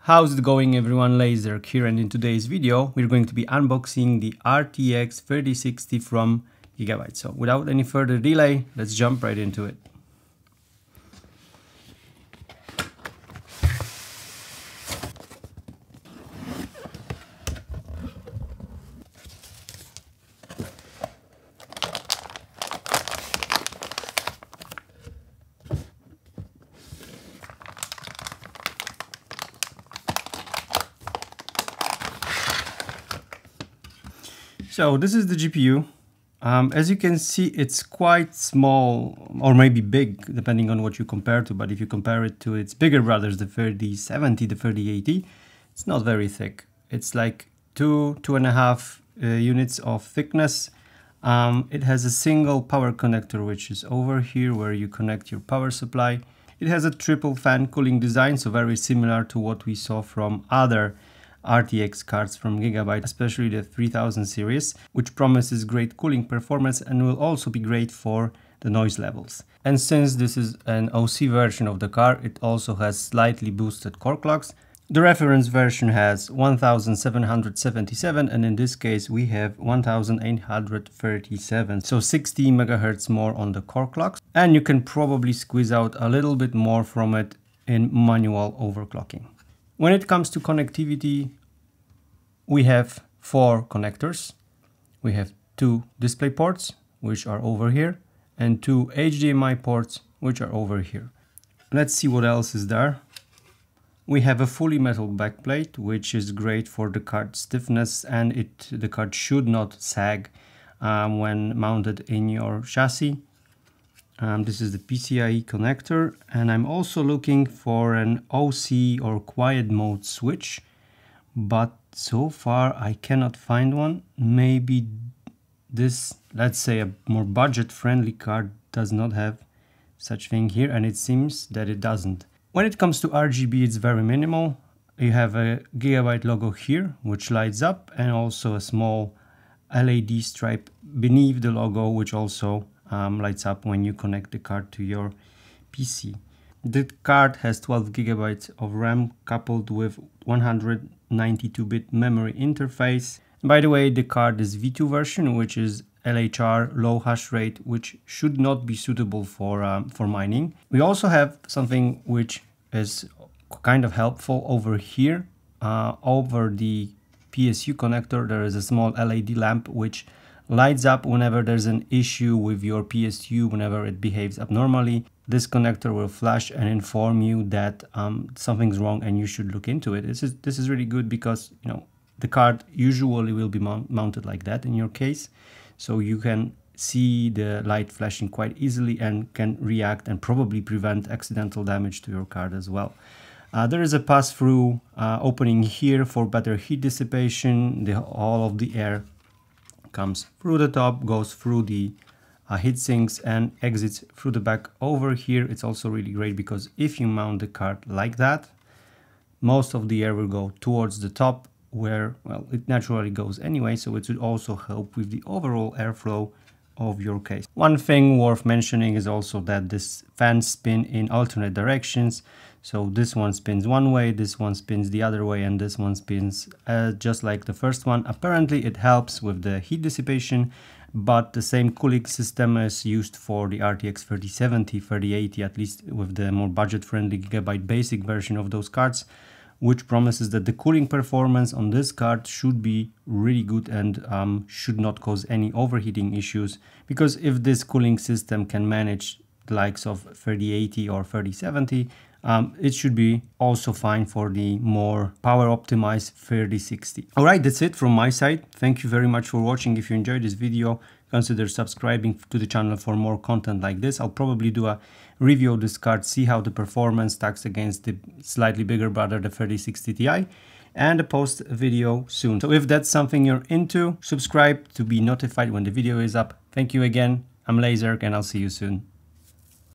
How's it going everyone, Laser here, and in today's video we're going to be unboxing the RTX 3060 from Gigabyte. So without any further delay, let's jump right into it. So this is the GPU. As you can see, it's quite small, or maybe big, depending on what you compare to. But if you compare it to its bigger brothers, the 3070, the 3080, it's not very thick. It's like 2.5 units of thickness. It has a single power connector, which is over here where you connect your power supply. It has a triple fan cooling design, so very similar to what we saw from other RTX cards from Gigabyte, especially the 3000 series, which promises great cooling performance and will also be great for the noise levels. And since this is an OC version of the card, it also has slightly boosted core clocks. The reference version has 1777, and in this case we have 1837, so 60 MHz more on the core clocks, and you can probably squeeze out a little bit more from it in manual overclocking. When it comes to connectivity, we have 4 connectors. We have 2 display ports, which are over here, and 2 HDMI ports, which are over here. Let's see what else is there. We have a fully metal backplate, which is great for the card stiffness, and the card should not sag when mounted in your chassis. This is the PCIe connector, and I'm also looking for an OC or quiet mode switch, but so far I cannot find one. Maybe this, let's say a more budget-friendly card, does not have such thing here, and it seems that it doesn't. When it comes to RGB, it's very minimal. You have a Gigabyte logo here, which lights up, and also a small LED stripe beneath the logo, which also lights up when you connect the card to your PC. The card has 12 GB of RAM coupled with 192-bit memory interface. By the way, the card is V2 version, which is LHR, low hash rate, which should not be suitable for mining. We also have something which is kind of helpful over here. Over the PSU connector, there is a small LED lamp which lights up whenever there's an issue with your PSU, whenever it behaves abnormally. This connector will flash and inform you that something's wrong and you should look into it. This is really good because, you know, the card usually will be mounted like that in your case, so you can see the light flashing quite easily and can react and probably prevent accidental damage to your card as well. There is a pass-through opening here for better heat dissipation. All of the air comes through the top, goes through the heat sinks and exits through the back over here. It's also really great because if you mount the card like that, most of the air will go towards the top where, well, it naturally goes anyway, so it should also help with the overall airflow of your case. One thing worth mentioning is also that this fans spin in alternate directions. So this one spins one way, this one spins the other way, and this one spins just like the first one. Apparently it helps with the heat dissipation, but the same cooling system is used for the RTX 3070, 3080, at least with the more budget-friendly Gigabyte basic version of those cards, which promises that the cooling performance on this card should be really good and should not cause any overheating issues. Because if this cooling system can manage the likes of 3080 or 3070, it should be also fine for the more power optimized 3060. Alright, that's it from my side. Thank you very much for watching. If you enjoyed this video, consider subscribing to the channel for more content like this. I'll probably do a review of this card, see how the performance stacks against the slightly bigger brother, the 3060 Ti, and post a video soon. So if that's something you're into, subscribe to be notified when the video is up. Thank you again. I'm Laser, and I'll see you soon.